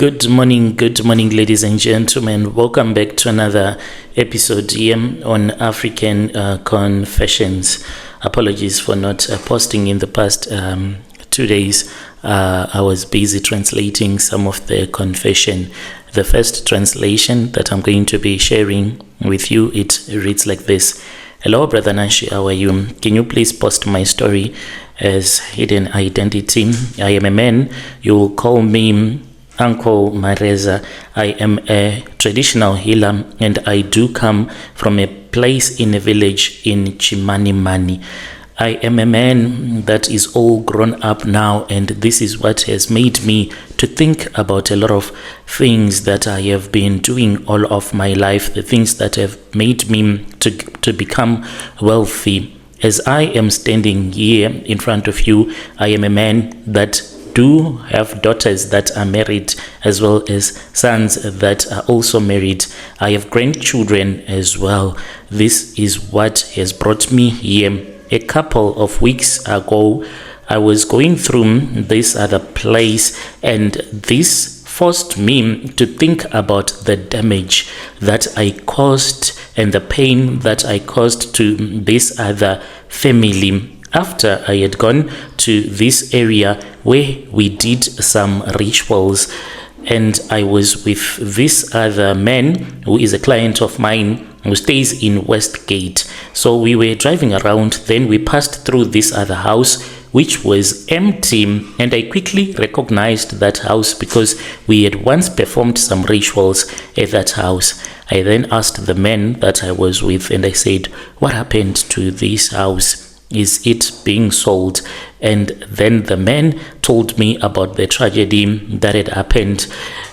Good morning, ladies and gentlemen. Welcome back to another episode here on African Confessions. Apologies for not posting in the past 2 days. I was busy translating some of the confession. The first translation that I'm going to be sharing with you, it reads like this. Hello, Brother Nashi, how are you? Can you please post my story as hidden identity? I am a man. You will call me Uncle Mareza. I am a traditional healer and I do come from a place in a village in Chimanimani. I am a man that is all grown up now, and this is what has made me to think about a lot of things that I have been doing all of my life, the things that have made me to become wealthy. As I am standing here in front of you, I am a man that do have daughters that are married as well as sons that are also married. I have grandchildren as well. This is what has brought me here. A couple of weeks ago, I was going through this other place, and this forced me to think about the damage that I caused and the pain that I caused to this other family. After I had gone to this area where we did some rituals, and I was with this other man who is a client of mine who stays in Westgate. So we were driving around, then we passed through this other house which was empty, and I quickly recognized that house because we had once performed some rituals at that house. I then asked the man that I was with, and I said, what happened to this house? Is it being sold? And then the man told me about the tragedy that had happened,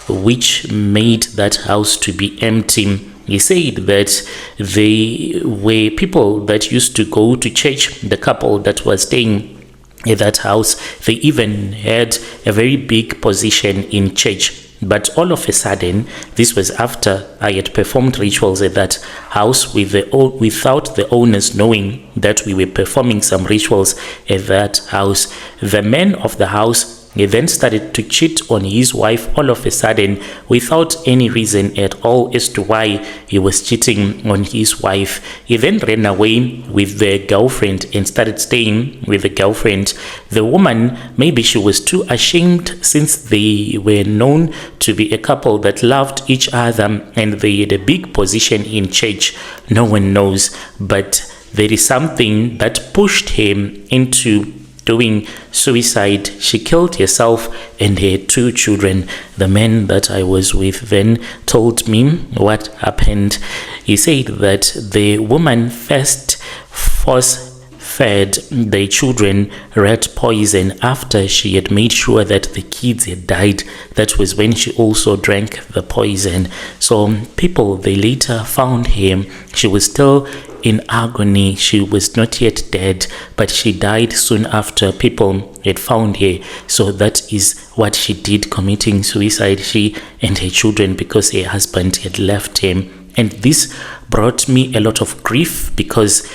which made that house to be empty. He said that they were people that used to go to church. The couple that was staying at that house, they even had a very big position in church. But all of a sudden, this was after I had performed rituals at that house without the owners knowing that we were performing some rituals at that house. The man of the house, he then started to cheat on his wife all of a sudden without any reason at all as to why he was cheating on his wife. He then ran away with the girlfriend and started staying with the girlfriend. The woman, maybe she was too ashamed since they were known to be a couple that loved each other and they had a big position in church. No one knows, but there is something that pushed him into doing suicide. She killed herself and her 2 children. The man that I was with then told me what happened. He said that the woman first force-fed the children rat poison after she had made sure that the kids had died. That was when she also drank the poison. So people, they later found her. She was still in agony. She was not yet dead, but she died soon after people had found her. So that is what she did, committing suicide, she and her children, because her husband had left him. And this brought me a lot of grief because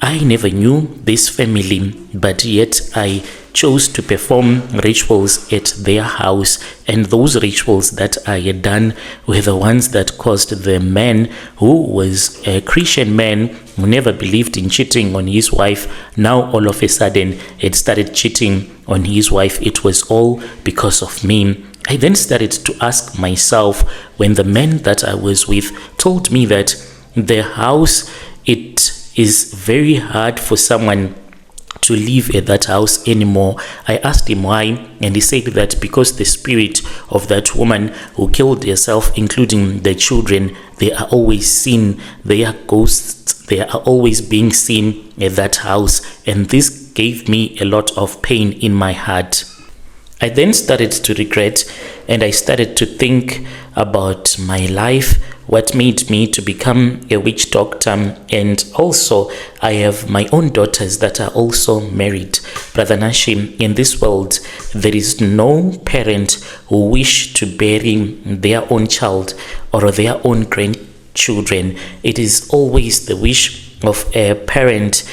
I never knew this family, but yet I chose to perform rituals at their house, and those rituals that I had done were the ones that caused the man, who was a Christian man who never believed in cheating on his wife, now all of a sudden had started cheating on his wife. It was all because of me. I then started to ask myself, when the man that I was with told me that the house, it is very hard for someone to live at that house anymore. I asked him why, and he said that because the spirit of that woman who killed herself, including the children, they are always seen. They are ghosts. They are always being seen at that house, and this gave me a lot of pain in my heart. I then started to regret, and I started to think about my life, what made me to become a witch doctor, and also I have my own daughters that are also married. Brother Nashi, in this world, there is no parent who wish to bury their own child or their own grandchildren. It is always the wish of a parent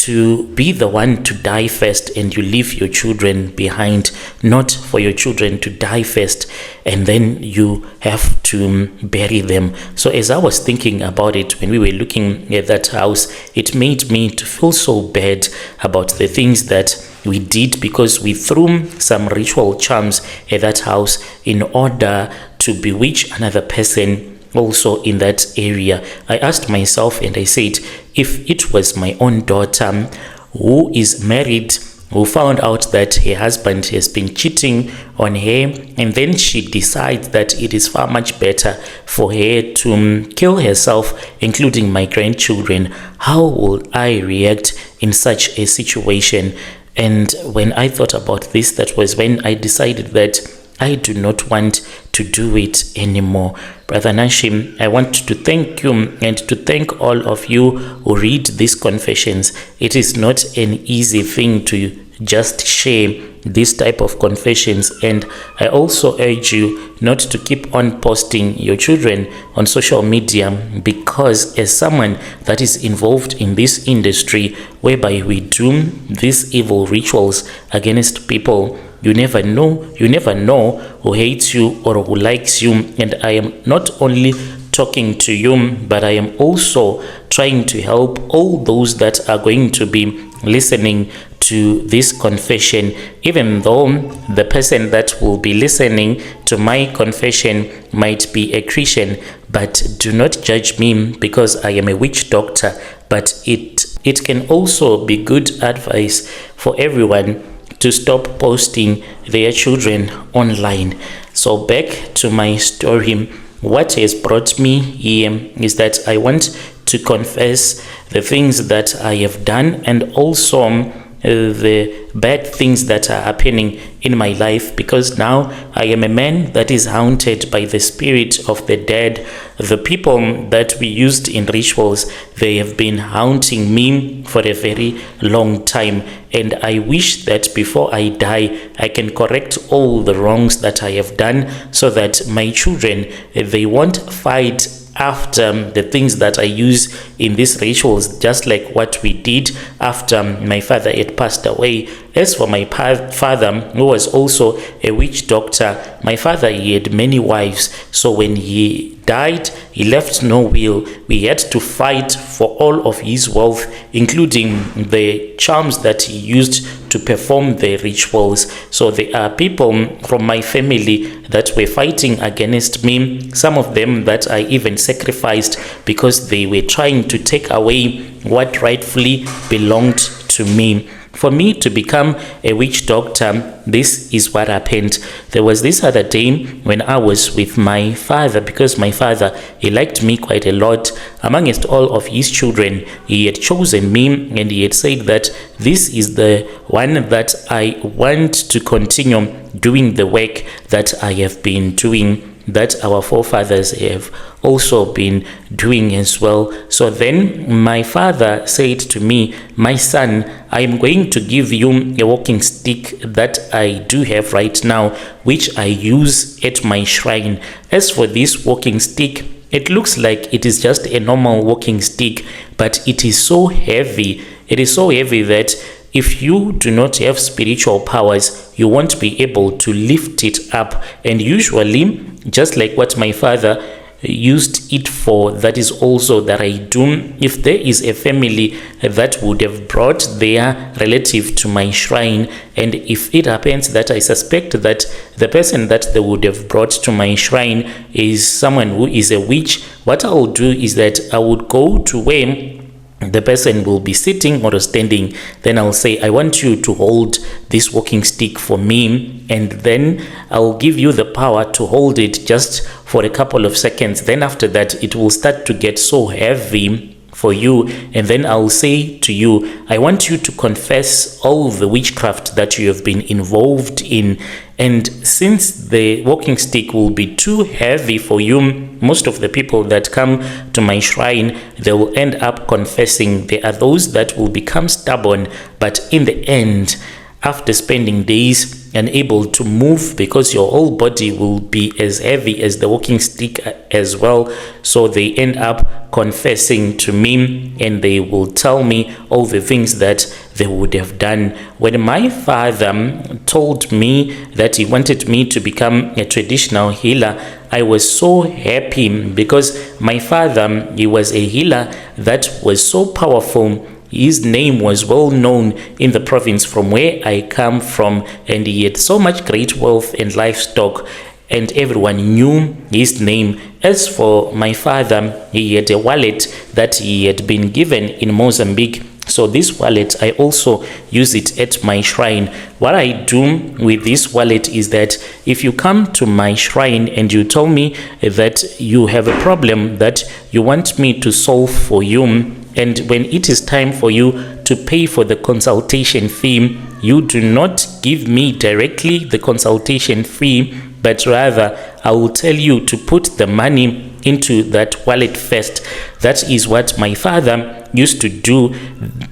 to be the one to die first and you leave your children behind, not for your children to die first and then you have to bury them. So as I was thinking about it when we were looking at that house, it made me to feel so bad about the things that we did, because we threw some ritual charms at that house in order to bewitch another person also in that area. I asked myself and I said, if it was my own daughter who is married, who found out that her husband has been cheating on her, and then she decides that it is far much better for her to kill herself, including my grandchildren, how will I react in such a situation? And when I thought about this, that was when I decided that I do not want to do it anymore. Brother Nashim, I want to thank you and to thank all of you who read these confessions. It is not an easy thing to just share this type of confessions, and I also urge you not to keep on posting your children on social media, because as someone that is involved in this industry whereby we do these evil rituals against people, you never know who hates you or who likes you. And I am not only talking to you, but I am also trying to help all those that are going to be listening to this confession, even though the person that will be listening to my confession might be a Christian. But do not judge me because I am a witch doctor. But it can also be good advice for everyone to stop posting their children online. So back to my story. What has brought me here is that I want to confess the things that I have done, and also the bad things that are happening in my life, because now I am a man that is haunted by the spirit of the dead. The people that we used in rituals, they have been haunting me for a very long time, and I wish that before I die I can correct all the wrongs that I have done, so that my children, they won't fight after the things that I use in these rituals, just like what we did after my father had passed away. As for my father, who was also a witch doctor, my father, he had many wives, so when he died, he left no will. We had to fight for all of his wealth, including the charms that he used to perform the rituals. So there are people from my family that were fighting against me, some of them that I even sacrificed because they were trying to take away what rightfully belonged to me. For me to become a witch doctor, this is what happened. There was this other day when I was with my father, because my father, he liked me quite a lot. Amongst all of his children, he had chosen me, and he had said that this is the one that I want to continue doing the work that I have been doing, that our forefathers have also been doing as well. So then my father said to me, my son, I am going to give you a walking stick that I do have right now, which I use at my shrine. As for this walking stick, it looks like it is just a normal walking stick, but it is so heavy. It is so heavy that if you do not have spiritual powers, you won't be able to lift it up. And usually, just like what my father used it for, that is also that I do. If there is a family that would have brought their relative to my shrine, and if it happens that I suspect that the person that they would have brought to my shrine is someone who is a witch, what I will do is that I would go to where the person will be sitting or standing. Then I'll say, I want you to hold this walking stick for me, and then I'll give you the power to hold it just for a couple of seconds. Then after that, it will start to get so heavy for you, and then I'll say to you, I want you to confess all the witchcraft that you have been involved in. And since the walking stick will be too heavy for you, most of the people that come to my shrine, they will end up confessing. There are those that will become stubborn, but in the end, after spending days unable to move, because your whole body will be as heavy as the walking stick as well. So they end up confessing to me, and they will tell me all the things that they would have done. When my father told me that he wanted me to become a traditional healer, I was so happy, because my father, he was a healer that was so powerful. His name was well known in the province from where I come from, and he had so much great wealth and livestock, and everyone knew his name. As for my father, he had a wallet that he had been given in Mozambique. So this wallet, I also use it at my shrine. What I do with this wallet is that if you come to my shrine and you tell me that you have a problem that you want me to solve for you, and when it is time for you to pay for the consultation fee, you do not give me directly the consultation fee, but rather I will tell you to put the money into that wallet first. That is what my father used to do,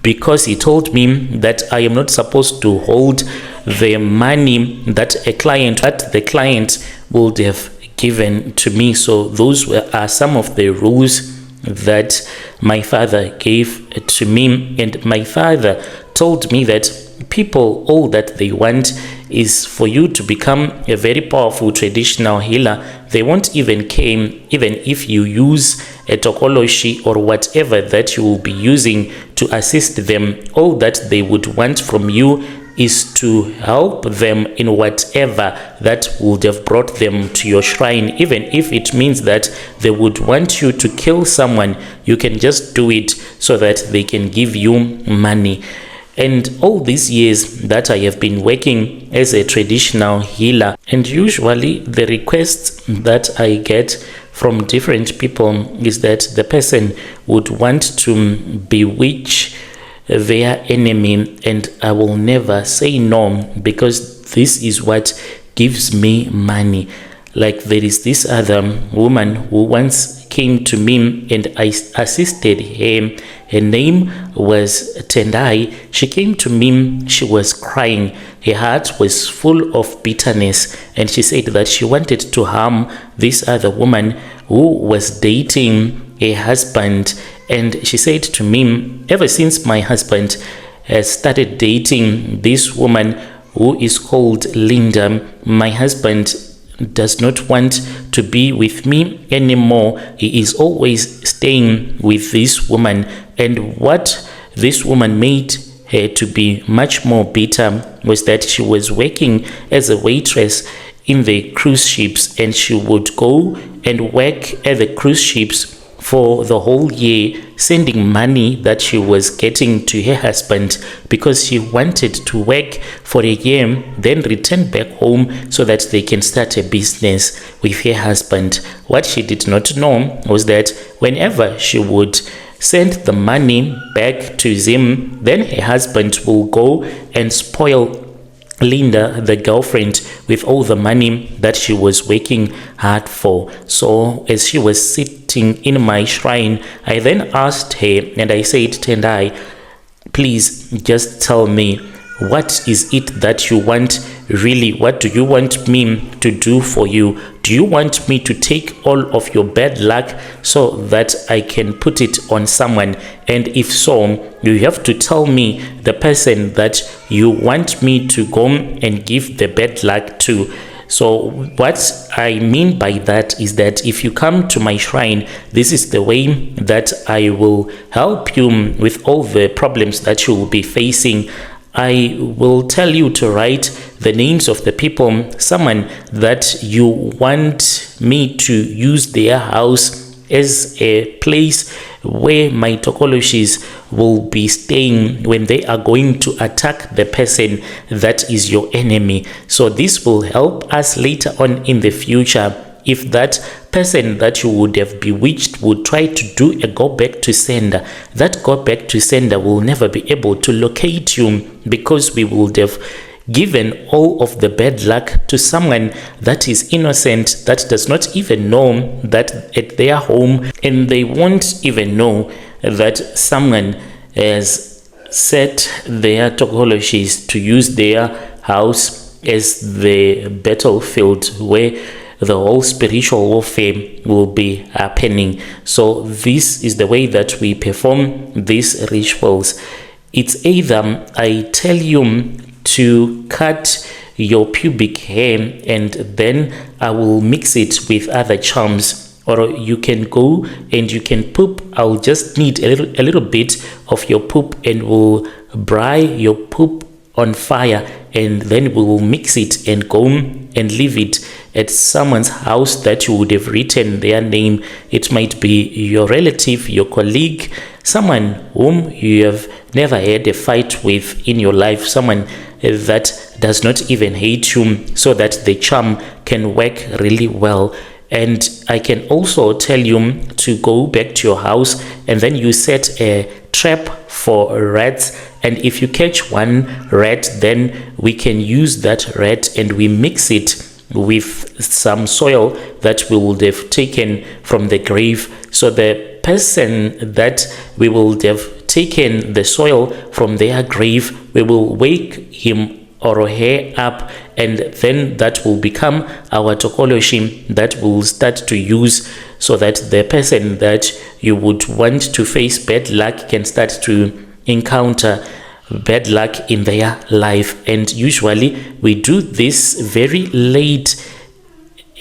because he told me that I am not supposed to hold the money that the client would have given to me. So those are some of the rules that my father gave to me. And my father told me that people, all that they want is for you to become a very powerful traditional healer. They won't even care even if you use a tokoloshi or whatever that you will be using to assist them. All that they would want from you is to help them in whatever that would have brought them to your shrine. Even if it means that they would want you to kill someone, you can just do it so that they can give you money. And all these years that I have been working as a traditional healer, and usually the requests that I get from different people is that the person would want to bewitch their enemy, and I will never say no, because this is what gives me money. Like there is this other woman who once came to me and I assisted her. Her name was Tendai. She came to me, she was crying. Her heart was full of bitterness, and she said that she wanted to harm this other woman who was dating a husband. And she said to me, ever since my husband has started dating this woman who is called Linda, my husband does not want to be with me anymore. He is always staying with this woman. And what this woman made her to be much more bitter was that she was working as a waitress in the cruise ships, and she would go and work at the cruise ships for the whole year, sending money that she was getting to her husband, because she wanted to work for a year, then return back home so that they can start a business with her husband. What she did not know was that whenever she would send the money back to him, then her husband will go and spoil Linda, the girlfriend, with all the money that she was working hard for. So as she was sitting in my shrine, I then asked her and I said, Tendai, please just tell me, what is it that you want really? What do you want me to do for you? Do you want me to take all of your bad luck so that I can put it on someone? And if so, you have to tell me the person that you want me to go and give the bad luck to. So what I mean by that is that if you come to my shrine, this is the way that I will help you with all the problems that you will be facing. I will tell you to write the names of the people, someone that you want me to use their house as a place where my tokoloshis will be staying when they are going to attack the person that is your enemy. So this will help us later on in the future. If that person that you would have bewitched would try to do a go back to sender, that go back to sender will never be able to locate you, because we would have given all of the bad luck to someone that is innocent, that does not even know that at their home, and they won't even know that someone has set their tokologies to use their house as the battlefield where the whole spiritual warfare will be happening. So this is the way that we perform these rituals. It's either I tell you to cut your pubic hair and then I will mix it with other charms, or you can go and you can poop. I'll just need a little bit of your poop and we'll brine your poop on fire, and then we will mix it and go and leave it at someone's house that you would have written their name. It might be your relative, your colleague, someone whom you have never had a fight with in your life, someone that does not even hate you, so that the charm can work really well. And I can also tell you to go back to your house and then you set a trap for rats, and if you catch one rat, then we can use that rat and we mix it with some soil that we would have taken from the grave. So the person that we will have taken the soil from their grave, we will wake him or her up, and then that will become our tokology that we'll start to use, so that the person that you would want to face bad luck can start to encounter bad luck in their life. And usually we do this very late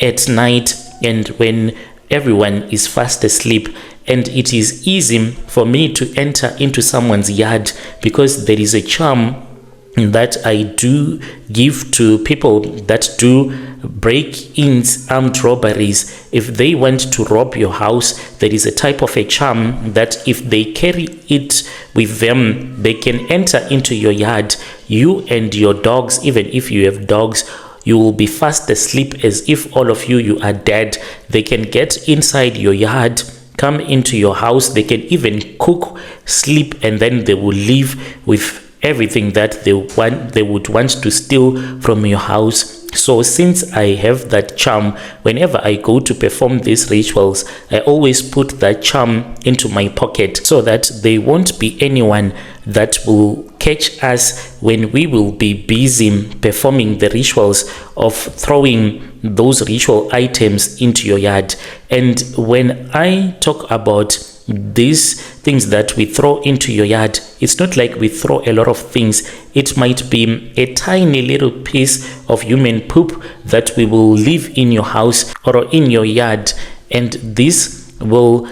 at night and when everyone is fast asleep, and it is easy for me to enter into someone's yard because there is a charm that I do give to people that do break-ins, armed robberies. If they want to rob your house, there is a type of a charm that if they carry it with them, they can enter into your yard. You and your dogs, even if you have dogs, you will be fast asleep as if all of you are dead. They can get inside your yard, come into your house, they can even cook, sleep, and then they will leave with everything that they would want to steal from your house. So since I have that charm, whenever I go to perform these rituals, I always put that charm into my pocket so that there won't be anyone that will catch us when we will be busy performing the rituals of throwing those ritual items into your yard. And when I talk about these things that we throw into your yard, it's not like we throw a lot of things. It might be a tiny little piece of human poop that we will leave in your house or in your yard, and this will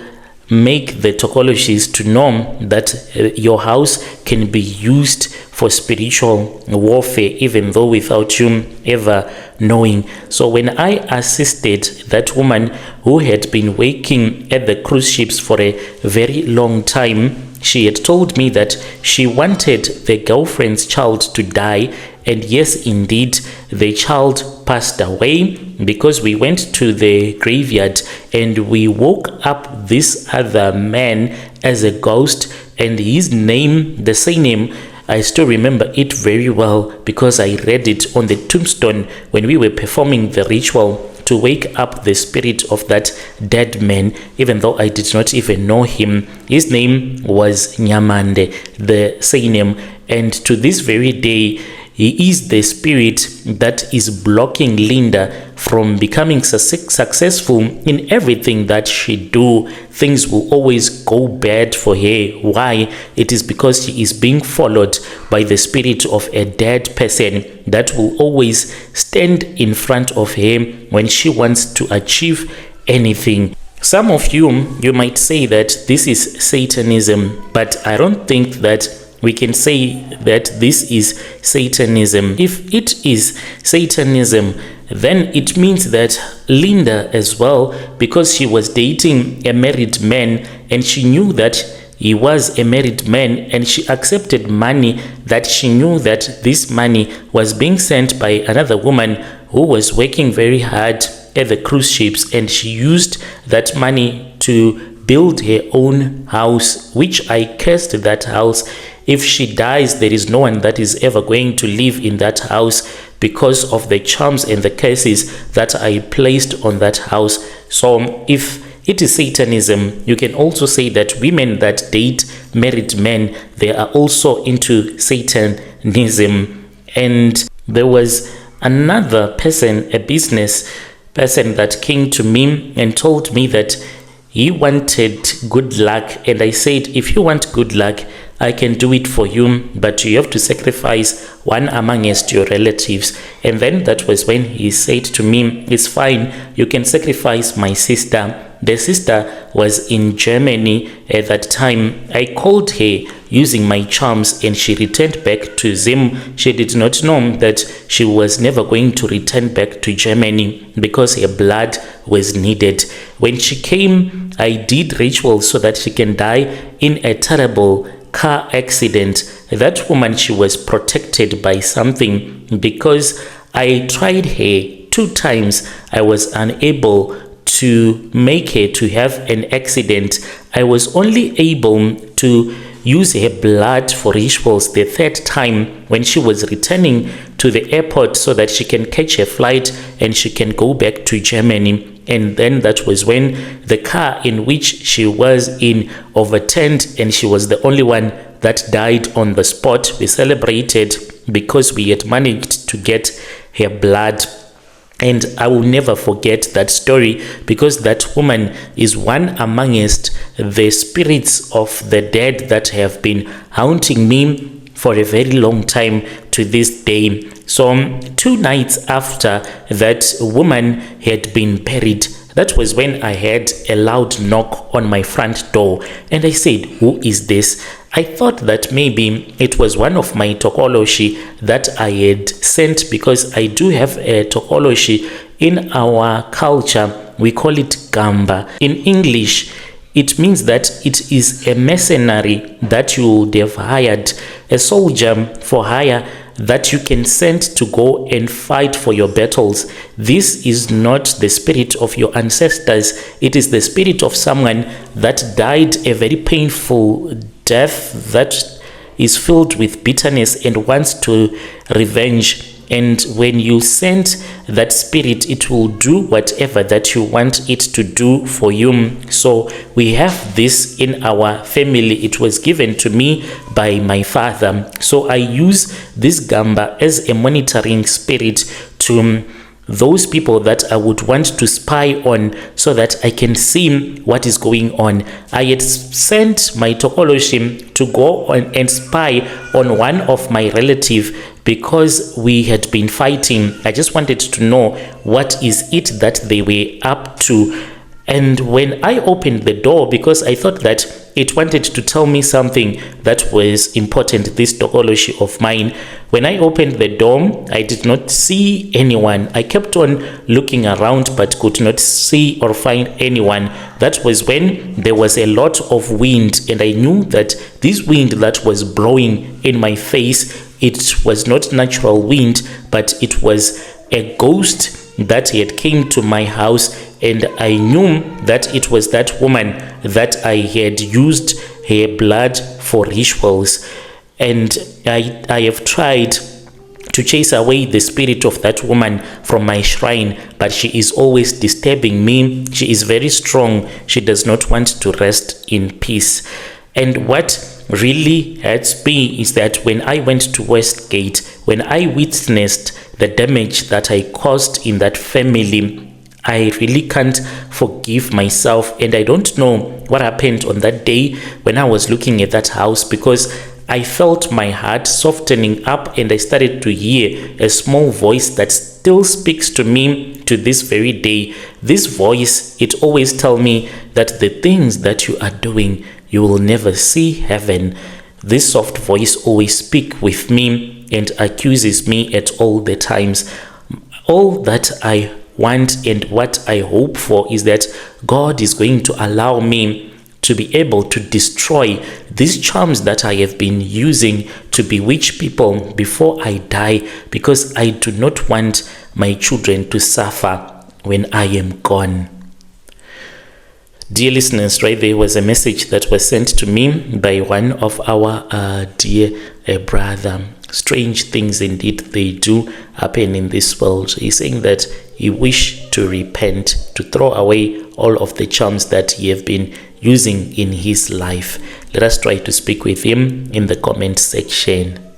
make the tokologies to know that your house can be used for spiritual warfare, even though without you ever knowing. So when I assisted that woman who had been working at the cruise ships for a very long time, she had told me that she wanted the girlfriend's child to die, and yes, indeed, the child passed away because we went to the graveyard and we woke up this other man as a ghost, and his name, the surname, I still remember it very well because I read it on the tombstone when we were performing the ritual to wake up the spirit of that dead man, even though I did not even know him. His name was Nyamande, the surname, and to this very day, he is the spirit that is blocking Linda from becoming successful in everything that she do. Things will always go bad for her. Why? It is because she is being followed by the spirit of a dead person that will always stand in front of her when she wants to achieve anything. Some of you might say that this is Satanism, but I don't think that we can say that this is Satanism. If it is Satanism, then it means that Linda as well, because she was dating a married man and she knew that he was a married man, and she accepted money that she knew that this money was being sent by another woman who was working very hard at the cruise ships, and she used that money to build her own house, which I cursed that house. If she dies, there is no one that is ever going to live in that house because of the charms and the curses that I placed on that house. So if It is Satanism. You can also say that women that date married men, they are also into Satanism. And there was another person, a business person, that came to me and told me that he wanted good luck. And I said, if you want good luck, I can do it for you, but you have to sacrifice one amongst your relatives. And then that was when he said to me, it's fine, you can sacrifice my sister. The sister was in Germany at that time. I called her using my charms and she returned back to Zim. She did not know that she was never going to return back to Germany because her blood was needed. When she came, I did rituals so that she can die in a terrible car accident. That woman, she was protected by something because I tried her 2 times. I was unable to make her to have an accident. I was only able to use her blood for rituals the 3rd time when she was returning to the airport so that she can catch a flight and she can go back to Germany. And then that was when the car in which she was in overturned and she was the only one that died on the spot. We celebrated because we had managed to get her blood. And I will never forget that story because that woman is one amongst the spirits of the dead that have been haunting me for a very long time to this day. So 2 nights after that woman had been buried, that was when I had a loud knock on my front door. And I said, who is this? I thought that maybe it was one of my tokoloshi that I had sent, because I do have a tokoloshi in our culture. We call it gamba. In English, it means that it is a mercenary that you would have hired, a soldier for hire that you can send to go and fight for your battles. This is not the spirit of your ancestors. It is the spirit of someone that died a very painful death that is filled with bitterness and wants to revenge. And when you send that spirit, it will do whatever that you want it to do for you. So we have this in our family. It was given to me by my father. So I use this gamba as a monitoring spirit to those people that I would want to spy on so that I can see what is going on. I had sent my tokoloshi to go on and spy on one of my relatives because we had been fighting. I just wanted to know what is it that they were up to. And when I opened the door, because I thought that it wanted to tell me something that was important, this tokoloshi of mine, when I opened the door, I did not see anyone. I kept on looking around but could not see or find anyone. That was when there was a lot of wind, and I knew that this wind that was blowing in my face, it was not natural wind, but it was a ghost that had came to my house. And I knew that it was that woman that I had used her blood for rituals. And I have tried to chase away the spirit of that woman from my shrine, but she is always disturbing me. She is very strong. She does not want to rest in peace. And what really hurts me is that when I went to Westgate, when I witnessed the damage that I caused in that family, I really can't forgive myself. And I don't know what happened on that day when I was looking at that house, because I felt my heart softening up and I started to hear a small voice that still speaks to me to this very day. This voice, it always tells me that the things that you are doing, you will never see heaven. This soft voice always speaks with me and accuses me at all the times. All that I want and what I hope for is that God is going to allow me to be able to destroy these charms that I have been using to bewitch people before I die, because I do not want my children to suffer when I am gone. Dear listeners, right, there was a message that was sent to me by one of our dear brother. Strange things indeed they do happen in this world. He's saying that he wished to repent, to throw away all of the charms that he have been using in his life. Let us try to speak with him in the comment section.